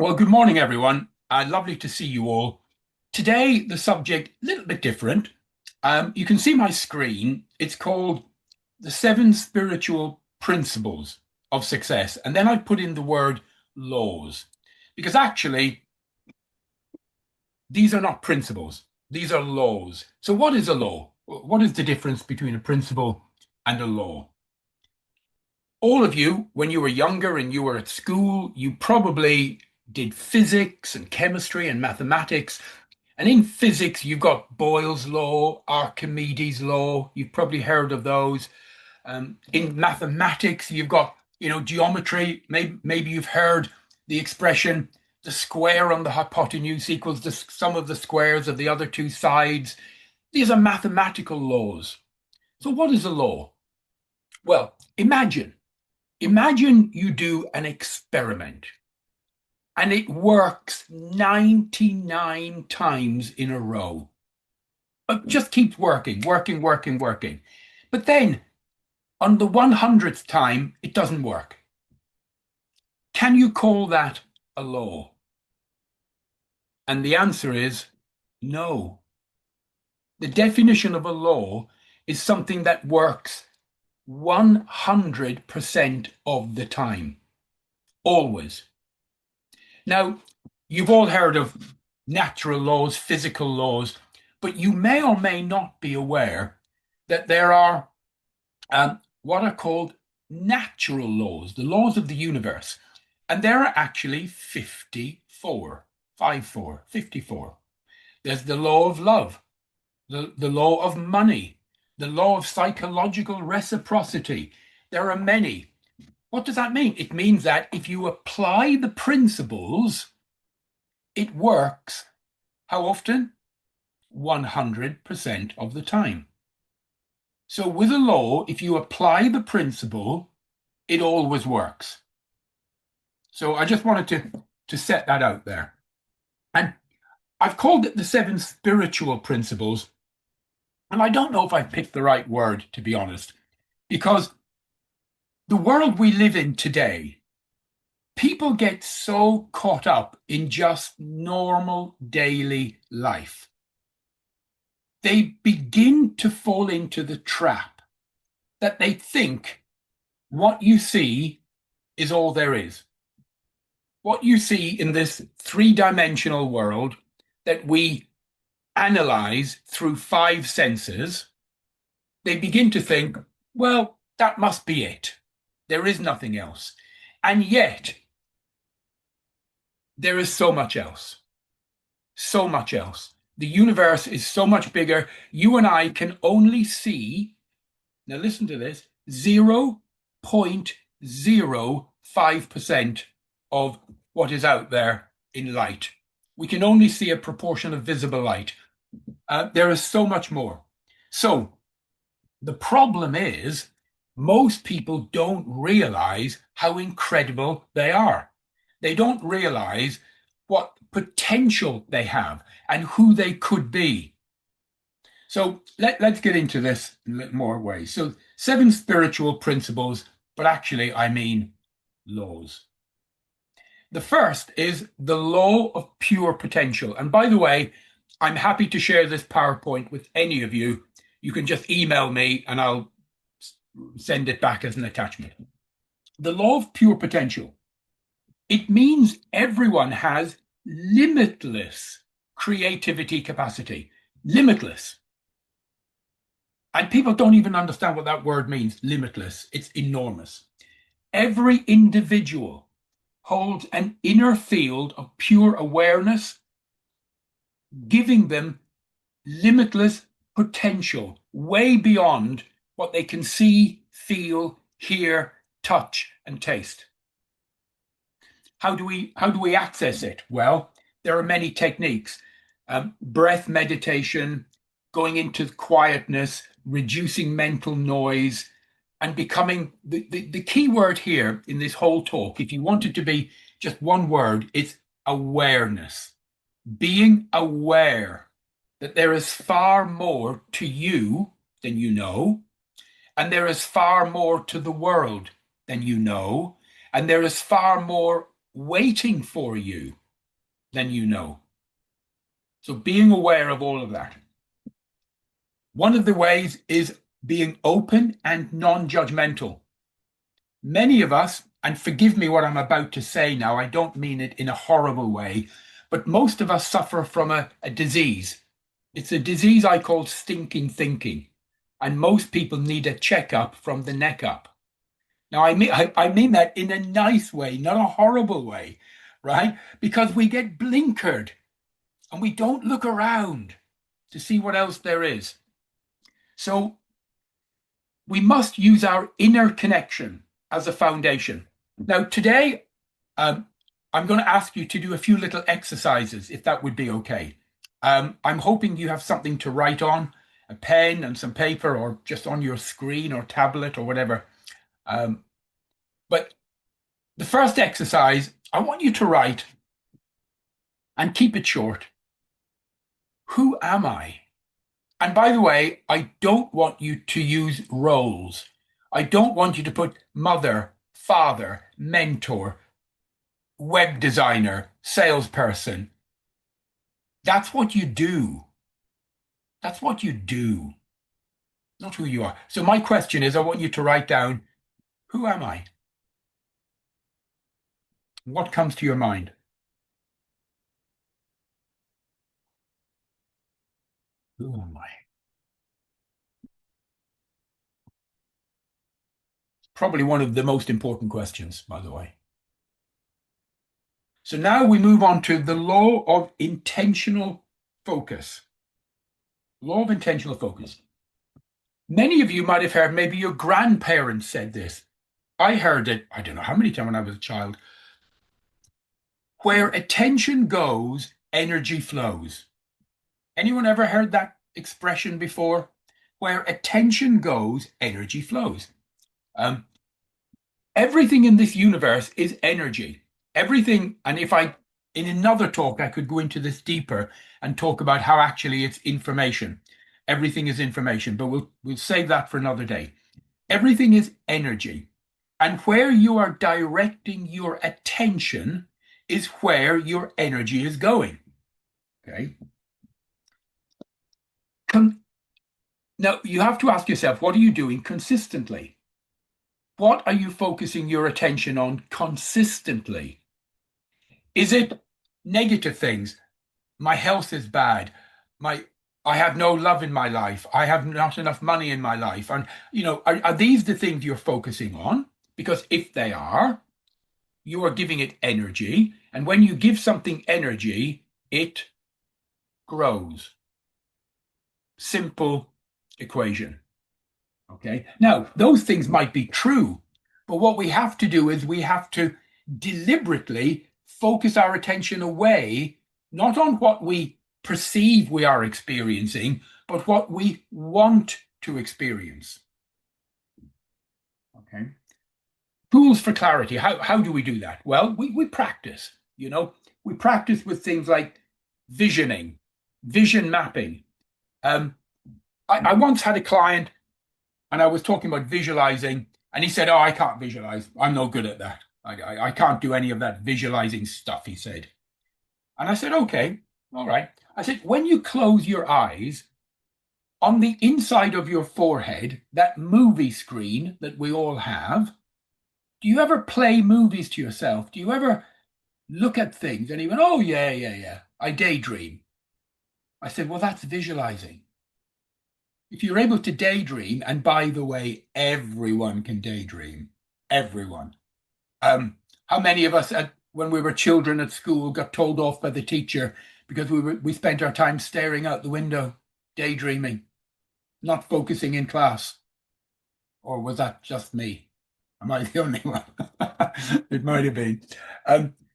Well, good morning, everyone. Lovely to see you all. Today, the subject a little bit different. You can see my screen. It's called The Seven Spiritual Principles of Success. And then I put in the word laws, because actually, these are not principles. These are laws. So what is a law? What is the difference between a principle and a law? All of you, when you were younger and you were at school, you probably did physics and chemistry and mathematics. And in physics, you've got Boyle's law, Archimedes' law. You've probably heard of those. In mathematics, you've got, geometry. Maybe you've heard the expression, the square on the hypotenuse equals the sum of the squares of the other two sides. These are mathematical laws. So what is a law? Well, imagine you do an experiment and it works 99 times in a row. It just keeps working, working, working, working. But then on the 100th time, it doesn't work. Can you call that a law? And the answer is no. The definition of a law is something that works 100% of the time, always. Now, you've all heard of natural laws, physical laws, but you may or may not be aware that there are what are called natural laws, the laws of the universe. And there are actually 54, 54, 54. There's the law of love, the law of money, the law of psychological reciprocity. There are many. What does that mean? It means that if you apply the principles, it works. How often? 100% of the time. So with a law, if you apply the principle, it always works. So I just wanted to set that out there. And I've called it the seven spiritual principles. And I don't know if I picked the right word, to be honest, because the world we live in today, people get so caught up in just normal daily life. They begin to fall into the trap that they think what you see is all there is. What you see in this three-dimensional world that we analyze through five senses, they begin to think, well, that must be it. There is nothing else. And yet, there is so much else. So much else. The universe is so much bigger. You and I can only see, now listen to this, 0.05% of what is out there in light. We can only see a proportion of visible light. There is so much more. So the problem is most people don't realize how incredible they are. They don't realize what potential they have and who they could be. So let's get into this in a little more ways. So seven spiritual principles, but actually I mean laws. The first is the law of pure potential. And by the way, I'm happy to share this PowerPoint with any of you. You can just email me and I'll send it back as an attachment. The law of pure potential. It means everyone has limitless creativity capacity. Limitless. And people don't even understand what that word means, limitless. It's enormous. Every individual holds an inner field of pure awareness, giving them limitless potential, way beyond what they can see, feel, hear, touch, and taste. How do we access it? Well, there are many techniques. Breath meditation, going into quietness, reducing mental noise, and becoming the key word here in this whole talk, if you want it to be just one word, it's awareness. Being aware that there is far more to you than you know, and there is far more to the world than you know, and there is far more waiting for you than you know. So being aware of all of that. One of the ways is being open and non-judgmental. Many of us, and forgive me what I'm about to say now, I don't mean it in a horrible way, but most of us suffer from a disease. It's a disease I call stinking thinking. And most people need a checkup from the neck up. Now, I mean that in a nice way, not a horrible way, right? Because we get blinkered and we don't look around to see what else there is. So we must use our inner connection as a foundation. Now, today, I'm going to ask you to do a few little exercises, if that would be okay. I'm hoping you have something to write on, a pen and some paper, or just on your screen or tablet or whatever. But the first exercise, I want you to write and keep it short. Who am I? And by the way, I don't want you to use roles. I don't want you to put mother, father, mentor, web designer, salesperson. That's what you do. That's what you do, not who you are. So my question is, I want you to write down, who am I? What comes to your mind? Who am I? Probably one of the most important questions, by the way. So now we move on to the law of intentional focus. Law of intentional focus. Many of you might have heard, maybe your grandparents said this. I heard it, I don't know how many times when I was a child. Where attention goes, energy flows. Anyone ever heard that expression before? Where attention goes, energy flows. Um, Everything in this universe is energy. Everything, and if I, in another talk, I could go into this deeper and talk about how actually it's information. Everything is information, but we'll save that for another day. Everything is energy. And where you are directing your attention is where your energy is going. Okay. Now, you have to ask yourself, what are you doing consistently? What are you focusing your attention on consistently? Is it negative things? My health is bad. My I have no love in my life. I have not enough money in my life. And are these the things you're focusing on? Because if they are, you are giving it energy. And when you give something energy, it grows. Simple equation. Okay. Now, those things might be true, but what we have to do is we have to deliberately focus our attention away, not on what we perceive we are experiencing, but what we want to experience. Okay. Tools for clarity. How do we do that? Well, we practice, we practice with things like visioning, vision mapping. I once had a client and I was talking about visualizing, and he said, "Oh, I can't visualize. I'm no good at that. I can't do any of that visualizing stuff," he said. And I said, "Okay, all right." I said, "When you close your eyes, on the inside of your forehead, that movie screen that we all have, do you ever play movies to yourself? Do you ever look at things and you went, oh, yeah, yeah, yeah, I daydream?" I said, "Well, that's visualizing. If you're able to daydream, and by the way, everyone can daydream, everyone. How many of us, when we were children at school, got told off by the teacher because we spent our time staring out the window, daydreaming, not focusing in class? Or was that just me? Am I the only one? It might have been.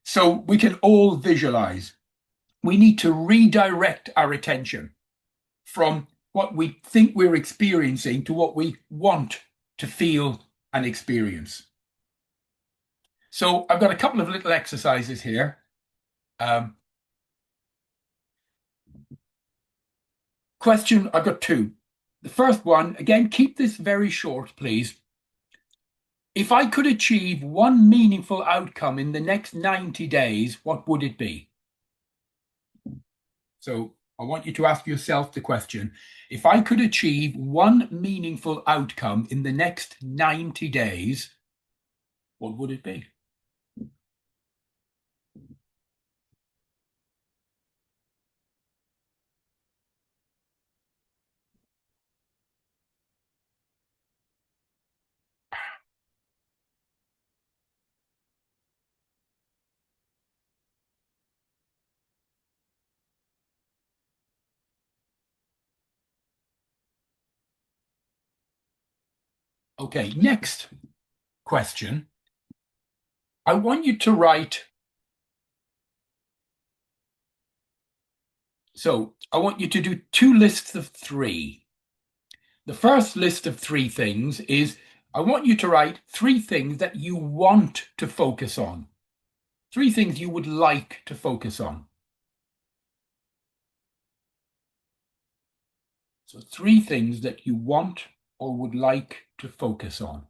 So we can all visualize. We need to redirect our attention from what we think we're experiencing to what we want to feel and experience. So I've got a couple of little exercises here. Question, I've got two. The first one, again, keep this very short, please. If I could achieve one meaningful outcome in the next 90 days, what would it be? So I want you to ask yourself the question, if I could achieve one meaningful outcome in the next 90 days, what would it be? Okay, next question. I want you to write, so I want you to do two lists of three. The first list of three things is I want you to write three things that you want to focus on, three things you would like to focus on. So three things that you want or would like to focus on.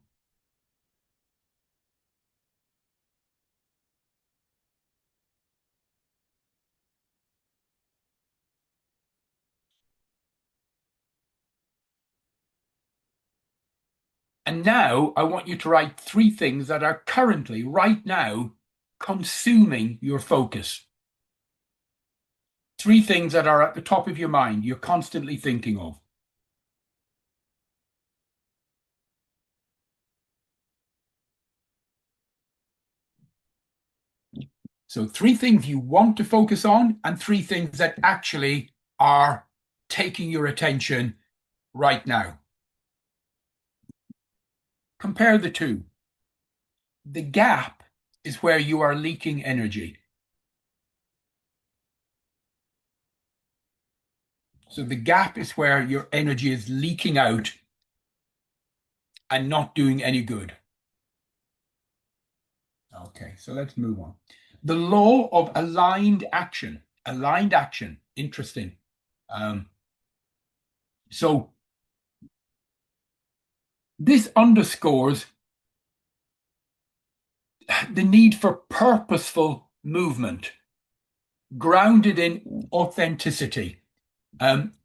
And now I want you to write three things that are currently, right now, consuming your focus. Three things that are at the top of your mind, you're constantly thinking of. So three things you want to focus on and three things that actually are taking your attention right now. Compare the two. The gap is where you are leaking energy. So the gap is where your energy is leaking out and not doing any good. Okay, so let's move on. The law of aligned action, interesting. Um, so this underscores the need for purposeful movement, grounded in authenticity.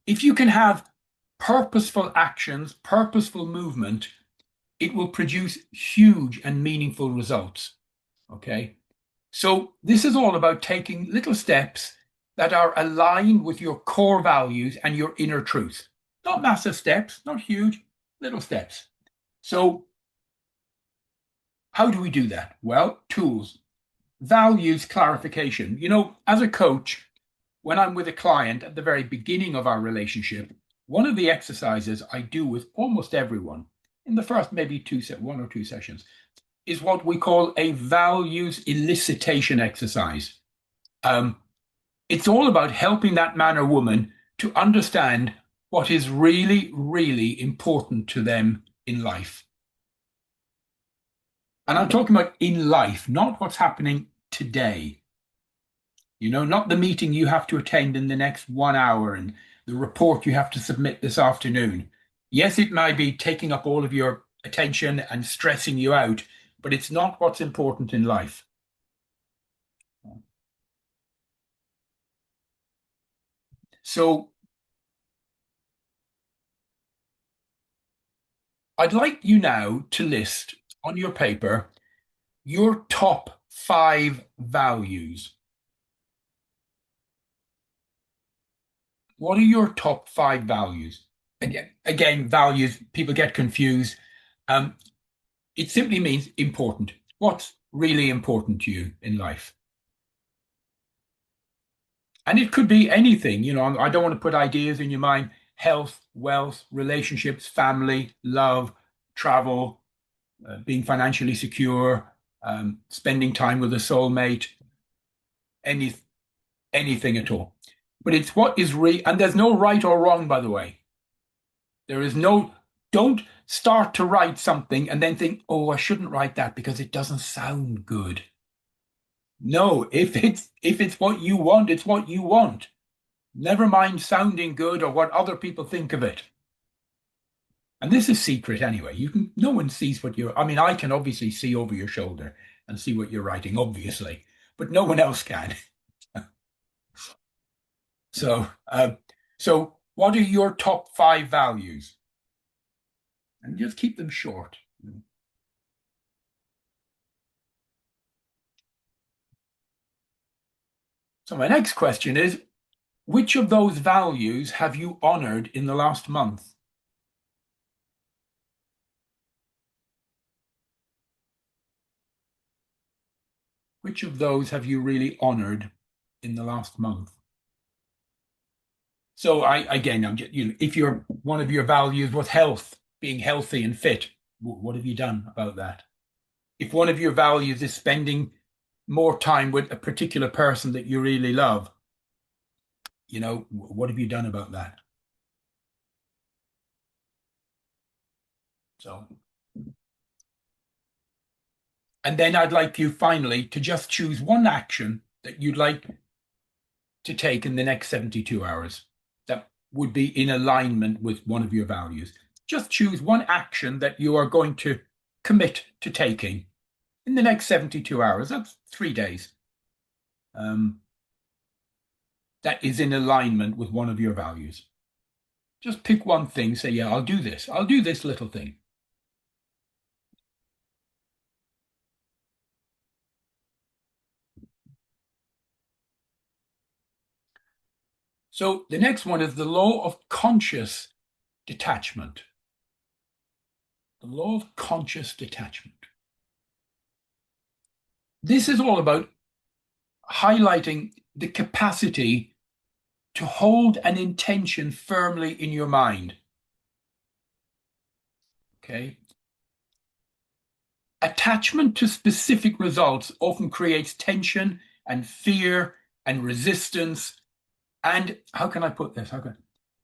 If you can have purposeful actions, purposeful movement, it will produce huge and meaningful results. Okay. So this is all about taking little steps that are aligned with your core values and your inner truth. Not massive steps, not huge, little steps. So how do we do that? Well, tools, values clarification. You know, as a coach, when I'm with a client at the very beginning of our relationship, one of the exercises I do with almost everyone in the first maybe one or two sessions is what we call a values elicitation exercise. It's all about helping that man or woman to understand what is really, really important to them in life. And I'm talking about in life, not what's happening today. You know, not the meeting you have to attend in the next 1 hour and the report you have to submit this afternoon. Yes, it might be taking up all of your attention and stressing you out, but it's not what's important in life. So I'd like you now to list on your paper your top 5 values. What are your top 5 values? Again, values, people get confused. It simply means important. What's really important to you in life? And it could be anything, you know, I don't want to put ideas in your mind. Health, wealth, relationships, family, love, travel, being financially secure, spending time with a soulmate, any, anything at all. But it's what is real, and there's no right or wrong, by the way. There is no, don't start to write something and then think, oh, I shouldn't write that because it doesn't sound good. No, if it's what you want, it's what you want. Never mind sounding good or what other people think of it. And this is secret anyway. No one sees what you're, I mean, I can obviously see over your shoulder and see what you're writing, obviously, but no one else can. So, so what are your top five values? And just keep them short. So my next question is, which of those values have you honored in the last month? Which of those have you really honored in the last month? So again, I'm just, if your one of your values was health, being healthy and fit, what have you done about that? If one of your values is spending more time with a particular person that you really love, what have you done about that? So, and then I'd like you finally to just choose one action that you'd like to take in the next 72 hours that would be in alignment with one of your values. Just choose one action that you are going to commit to taking in the next 72 hours. That's 3 days. Um, that is in alignment with one of your values. Just pick one thing, say, yeah, I'll do this. I'll do this little thing. So the next one is the law of conscious detachment. The law of conscious detachment. This is all about highlighting the capacity to hold an intention firmly in your mind. Okay. Attachment to specific results often creates tension and fear and resistance. And how can I put this?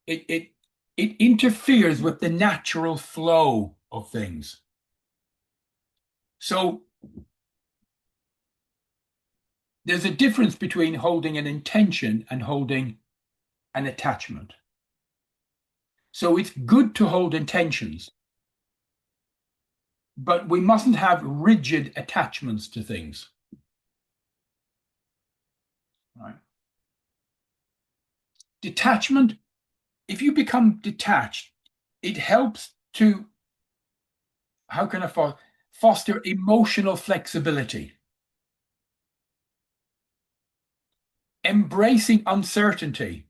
It interferes with the natural flow of things. So there's a difference between holding an intention and holding an attachment. So it's good to hold intentions, but we mustn't have rigid attachments to things. Right? Detachment, if you become detached, it helps to, how can I foster emotional flexibility. Embracing uncertainty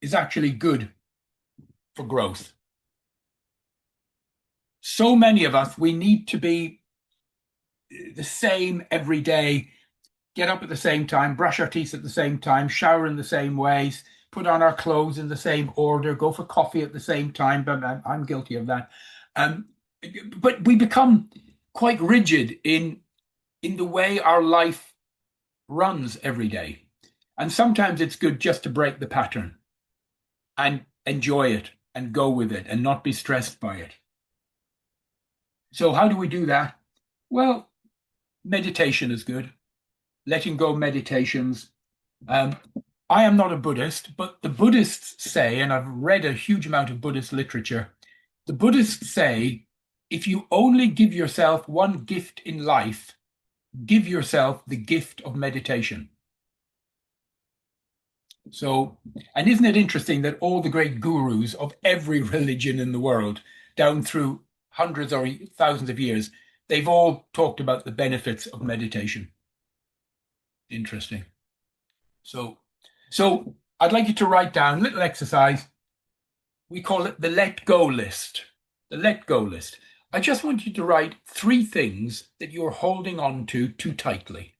is actually good for growth. So many of us, we need to be the same every day, get up at the same time, brush our teeth at the same time, shower in the same ways, put on our clothes in the same order, go for coffee at the same time. But I'm guilty of that. Um, but we become quite rigid in the way our life runs every day. And sometimes it's good just to break the pattern and enjoy it and go with it and not be stressed by it. So how do we do that? Well, meditation is good. Letting go meditations. Um, I am not a Buddhist, but the Buddhists say, and I've read a huge amount of Buddhist literature, the Buddhists say, if you only give yourself one gift in life, give yourself the gift of meditation. So, and isn't it interesting that all the great gurus of every religion in the world, down through hundreds or thousands of years, they've all talked about the benefits of meditation. Interesting. So, so I'd like you to write down a little exercise. We call it the let go list. The let go list. I just want you to write three things that you're holding on to too tightly.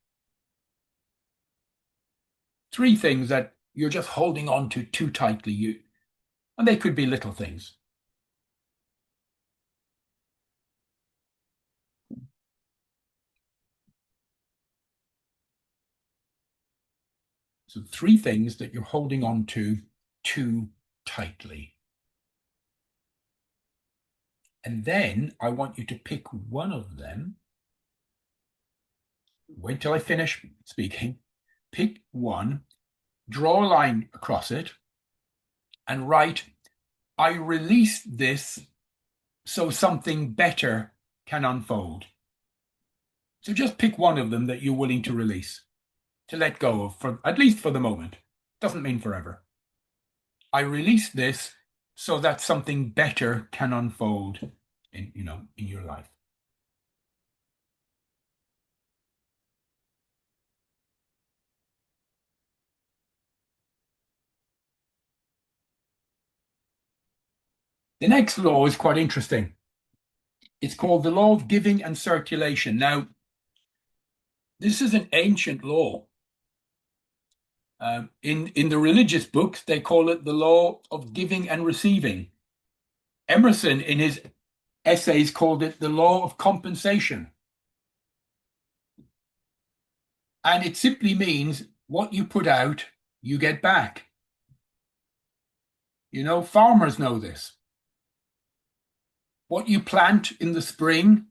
Three things that you're just holding on to too tightly. And they could be little things. So three things that you're holding on to too tightly. And then I want you to pick one of them. Wait till I finish speaking. Pick one, draw a line across it, and write, I release this so something better can unfold. So just pick one of them that you're willing to release, to let go of, for at least for the moment. Doesn't mean forever. I release this so that something better can unfold in your life. The next law is quite interesting. It's called the law of giving and circulation. Now, this is an ancient law. In the religious books, they call it the law of giving and receiving. Emerson, in his essays, called it the law of compensation. And it simply means what you put out, you get back. Farmers know this. What you plant in the spring,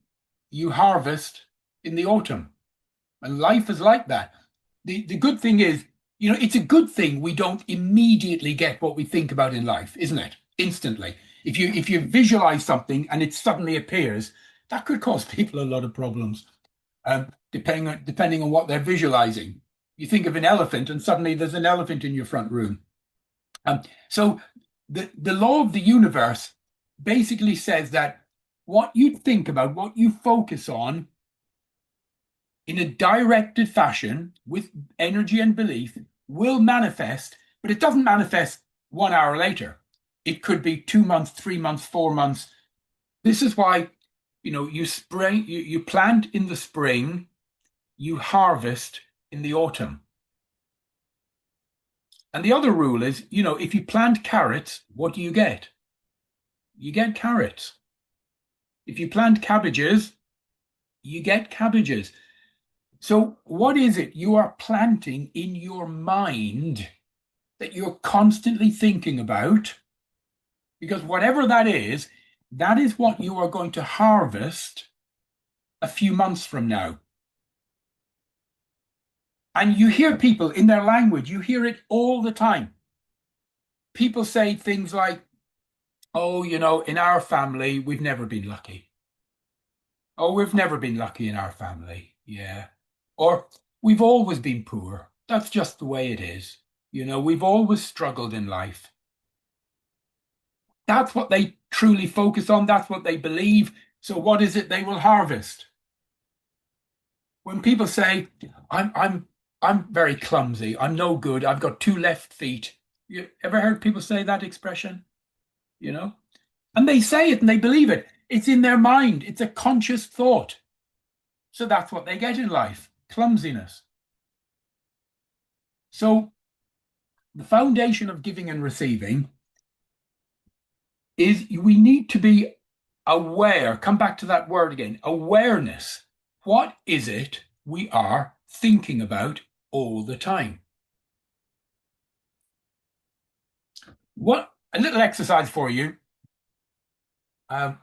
you harvest in the autumn. And life is like that. The good thing is, it's a good thing we don't immediately get what we think about in life, isn't it? Instantly. If you visualize something and it suddenly appears, that could cause people a lot of problems, depending on what they're visualizing. You think of an elephant and suddenly there's an elephant in your front room. So the law of the universe basically says that what you think about, what you focus on in a directed fashion with energy and belief will manifest, but it doesn't manifest 1 hour later. It could be 2 months, 3 months, 4 months. This is why, you plant in the spring, you harvest in the autumn. And the other rule is, if you plant carrots, what do you get? You get carrots. If you plant cabbages, you get cabbages. So what is it you are planting in your mind that you're constantly thinking about? Because whatever that is what you are going to harvest a few months from now. And you hear people in their language, you hear it all the time. People say things like, oh, in our family, we've never been lucky. Oh, we've never been lucky in our family. Yeah. Or we've always been poor. That's just the way it is. We've always struggled in life. That's what they truly focus on. That's what they believe. So what is it they will harvest? When people say, I'm very clumsy, I'm no good, I've got 2 left feet. You ever heard people say that expression? And they say it and they believe it. It's in their mind. It's a conscious thought. So that's what they get in life, clumsiness. So the foundation of giving and receiving is we need to be aware. Come back to that word again, awareness. What is it we are thinking about all the time? A little exercise for you. I'll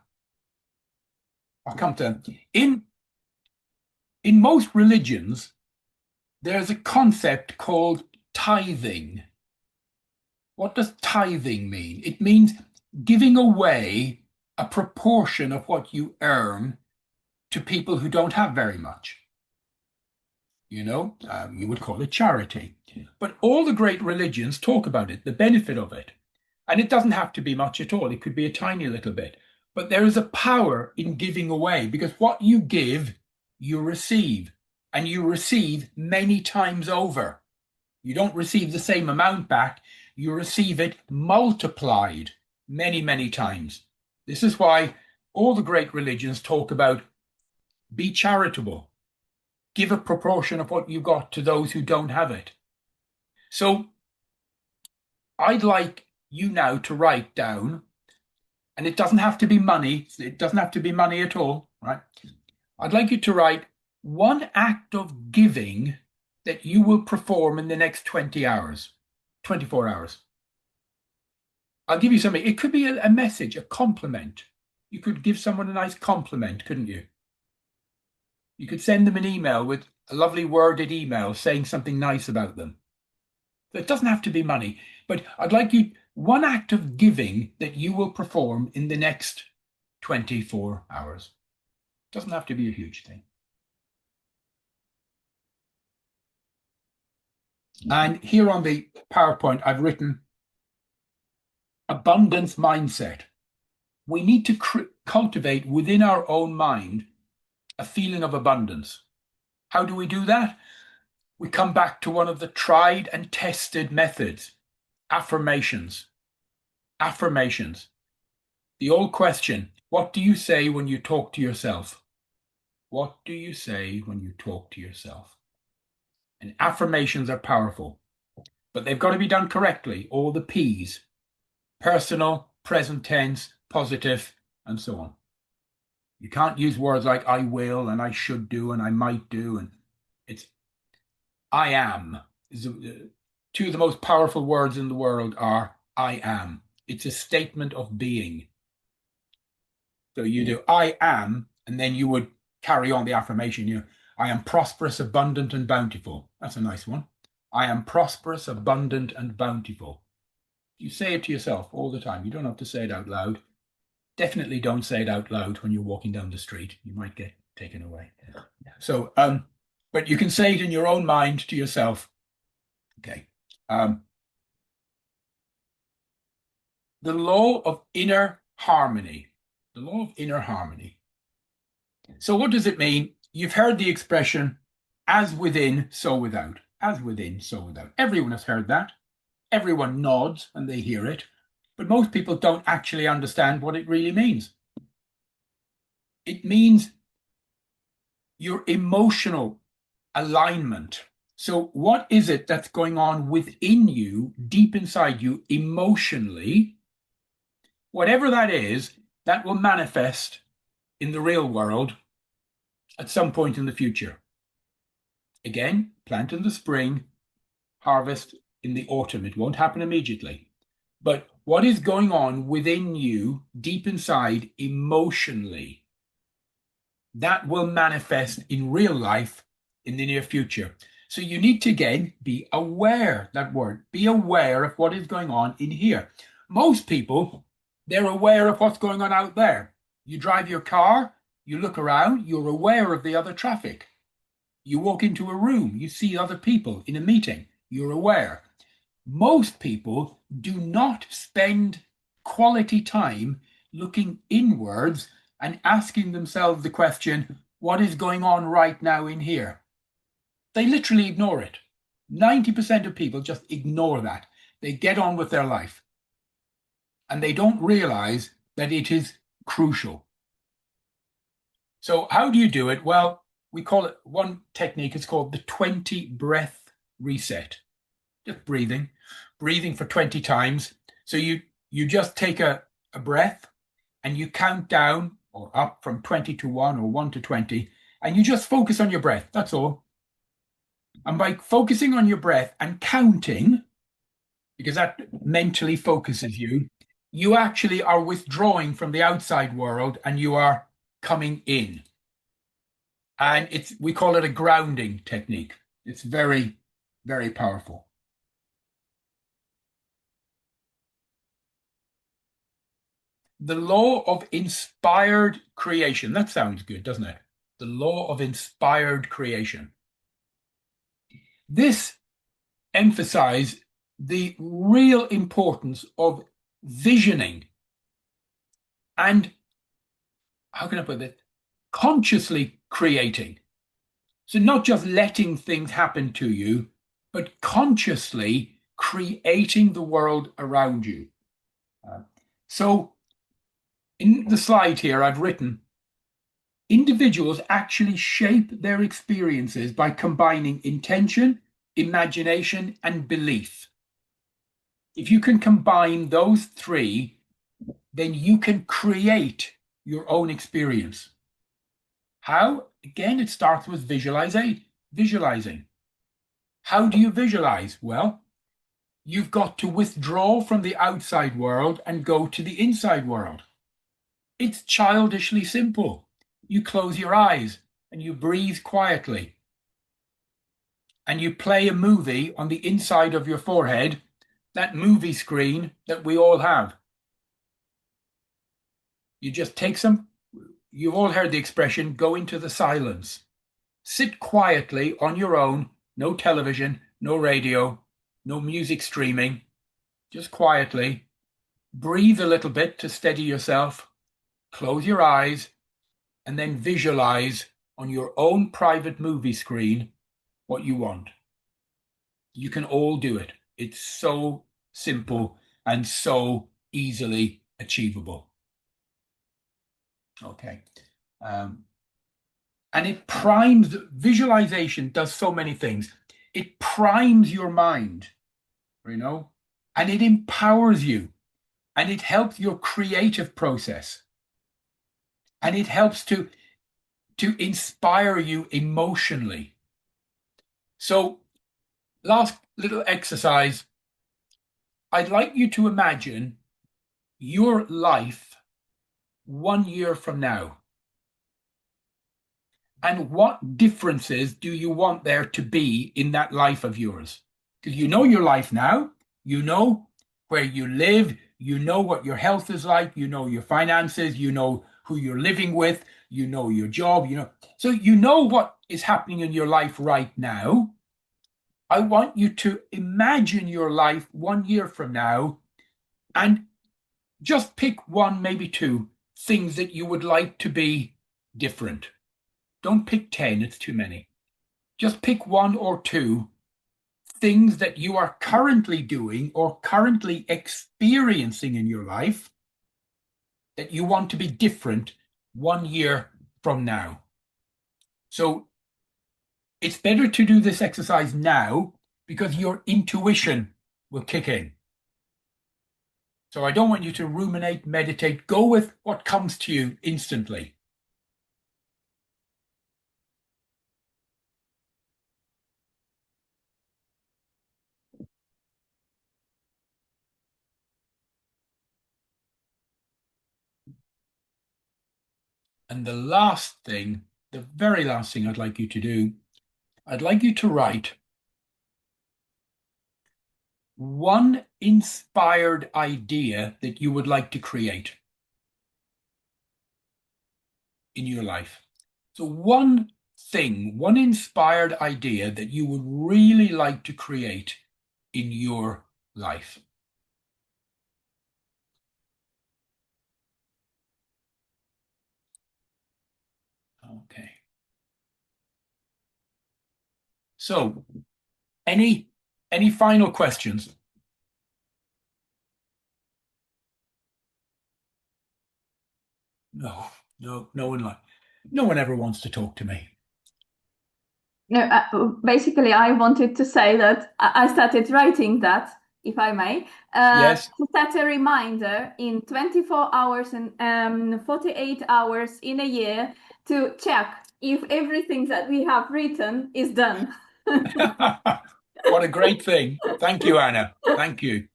come to in most religions, there's a concept called tithing. What does tithing mean? It means giving away a proportion of what you earn to people who don't have very much. You would call it charity. But all the great religions talk about it, the benefit of it. And it doesn't have to be much at all. It could be a tiny little bit. But there is a power in giving away, because what you give, you receive. And you receive many times over. You don't receive the same amount back. You receive it multiplied many, many times. This is why all the great religions talk about be charitable. Give a proportion of what you got to those who don't have it. So I'd like you now to write down, and it doesn't have to be money. It doesn't have to be money at all, right? I'd like you to write one act of giving that you will perform in the next 20 hours, 24 hours. I'll give you something. It could be a message, a compliment. You could give someone a nice compliment, couldn't you? You could send them an email with a lovely worded email saying something nice about them. So it doesn't have to be money, but I'd like you, one act of giving that you will perform in the next 24 hours. Doesn't have to be a huge thing. And here on the PowerPoint, I've written abundance mindset. We need to cultivate within our own mind a feeling of abundance. How do we do that? We come back to one of the tried and tested methods, affirmations. Affirmations. The old question, what do you say when you talk to yourself? What do you say when you talk to yourself? And affirmations are powerful, but they've got to be done correctly. All the P's, personal, present tense, positive, and so on. You can't use words like I will and I should do and I might do. And it's I am. Two of the most powerful words in the world are I am. It's a statement of being. So you do I am, and then you would carry on the affirmation. I am prosperous, abundant, and bountiful. That's a nice one. I am prosperous, abundant, and bountiful. You say it to yourself all the time. You don't have to say it out loud. Definitely don't say it out loud when you're walking down the street. You might get taken away. So, but you can say it in your own mind to yourself. Okay. The law of inner harmony. The law of inner harmony. So what does it mean? You've heard the expression, as within, so without. As within, so without. Everyone has heard that. Everyone nods when they hear it, but most people don't actually understand what it really means. It means your emotional alignment. So what is it that's going on within you, deep inside you, emotionally? Whatever that is, that will manifest in the real world at some point in the future. Again, plant in the spring, harvest in the autumn. It won't happen immediately. But what is going on within you, deep inside, emotionally, that will manifest in real life in the near future. So you need to, again, be aware, that word, be aware of what is going on in here. Most people, they're aware of what's going on out there. You drive your car, you look around, you're aware of the other traffic. You walk into a room, you see other people in a meeting, you're aware. Most people do not spend quality time looking inwards and asking themselves the question, what is going on right now in here? They literally ignore it. 90% of people just ignore that. They get on with their life. And they don't realize that it is crucial. So how do you do it? Well, we call it, one technique is called the 20 breath reset. Just breathing for 20 times. So you just take a breath and you count down or up from 20 to 1 or 1 to 20, and you just focus on your breath. That's all. And by focusing on your breath and counting, because that mentally focuses you, you actually are withdrawing from the outside world and you are coming in. And we call it a grounding technique. It's very, very powerful. The law of inspired creation. That sounds good, doesn't it? The law of inspired creation. This emphasizes the real importance of visioning and, how can I put it, consciously creating. So not just letting things happen to you, but consciously creating the world around you. So in the slide here, I've written, individuals actually shape their experiences by combining intention, imagination, and belief. If you can combine those three, then you can create your own experience. How? Again, it starts with visualizing. How do you visualize? Well, you've got to withdraw from the outside world and go to the inside world. It's childishly simple. You close your eyes and you breathe quietly. And you play a movie on the inside of your forehead, that movie screen that we all have. You just take some, you've all heard the expression, go into the silence. Sit quietly on your own, no television, no radio, no music streaming, just quietly. Breathe a little bit to steady yourself. Close your eyes and then visualize on your own private movie screen what you want. You can all do it. It's so simple and so easily achievable. Okay. And it primes, visualization does so many things. It primes your mind, and it empowers you, and it helps your creative process, and it helps to inspire you emotionally. So, last little exercise, I'd like you to imagine your life 1 year from now. And what differences do you want there to be in that life of yours? Because you know your life now, you know where you live, you know what your health is like, you know your finances, you know who you're living with, you know your job, So you know what is happening in your life right now. I want you to imagine your life 1 year from now and just pick one, maybe two things that you would like to be different. Don't pick 10, it's too many. Just pick one or two things that you are currently doing or currently experiencing in your life that you want to be different 1 year from now. So it's better to do this exercise now because your intuition will kick in. So I don't want you to ruminate, meditate. Go with what comes to you instantly. And the last thing, the very last thing I'd like you to do, I'd like you to write one inspired idea that you would like to create in your life. So one thing, one inspired idea that you would really like to create in your life. Okay. So, any final questions? No one ever wants to talk to me. No, basically, I wanted to say that I started writing that, if I may, Yes. to set a reminder in 24 hours and 48 hours in a year to check if everything that we have written is done. What a great thing. Thank you, Anna. Thank you.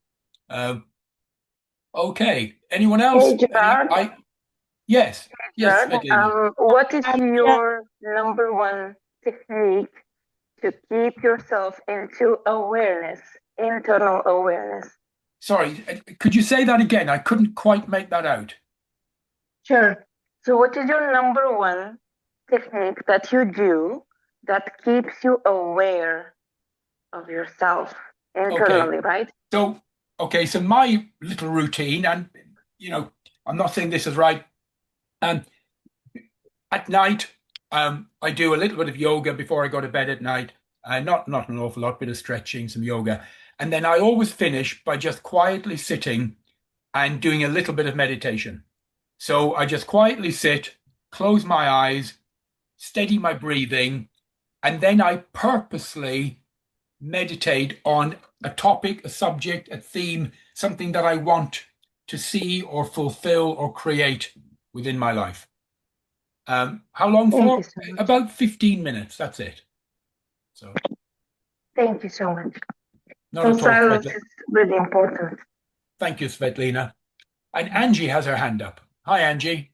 Okay. Anyone else? Hey, Gerard. Yes. Yes, Gerard, what is your number one technique to keep yourself into awareness, internal awareness? Sorry, could you say that again? I couldn't quite make that out. Sure. So what is your number one technique that you do that keeps you aware of yourself internally, right? So my little routine, and I'm not saying this is right. At night, I do a little bit of yoga before I go to bed at night. Not an awful lot, bit of stretching, some yoga, and then I always finish by just quietly sitting and doing a little bit of meditation. So I just quietly sit, close my eyes, steady my breathing, and then I purposely meditate on a topic, a subject, a theme, something that I want to see or fulfill or create within my life. How long for? About 15 minutes. That's it. So. Thank you so much. Not at all, silence is really important. Thank you, Svetlina. And Angie has her hand up. Hi, Angie.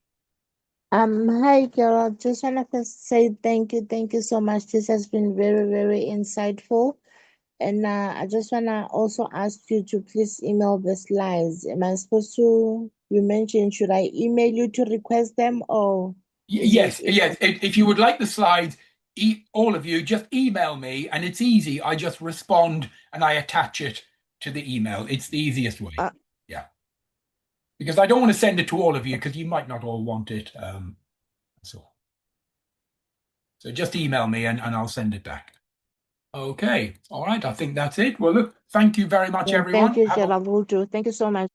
Hi, Gerard. Just want to say thank you so much. This has been very, very insightful. And I just want to also ask you to please email the slides. Am I supposed to you mentioned, should I email you to request them or? Yes. If you would like the slides, all of you, just email me, and it's easy. I just respond and I attach it to the email. It's the easiest way. Yeah. Because I don't want to send it to all of you because you might not all want it. So just email me and I'll send it back. Okay. All right. I think that's it. Well, look, thank you very much, everyone. Thank you, Gerard. Will do. Thank you so much.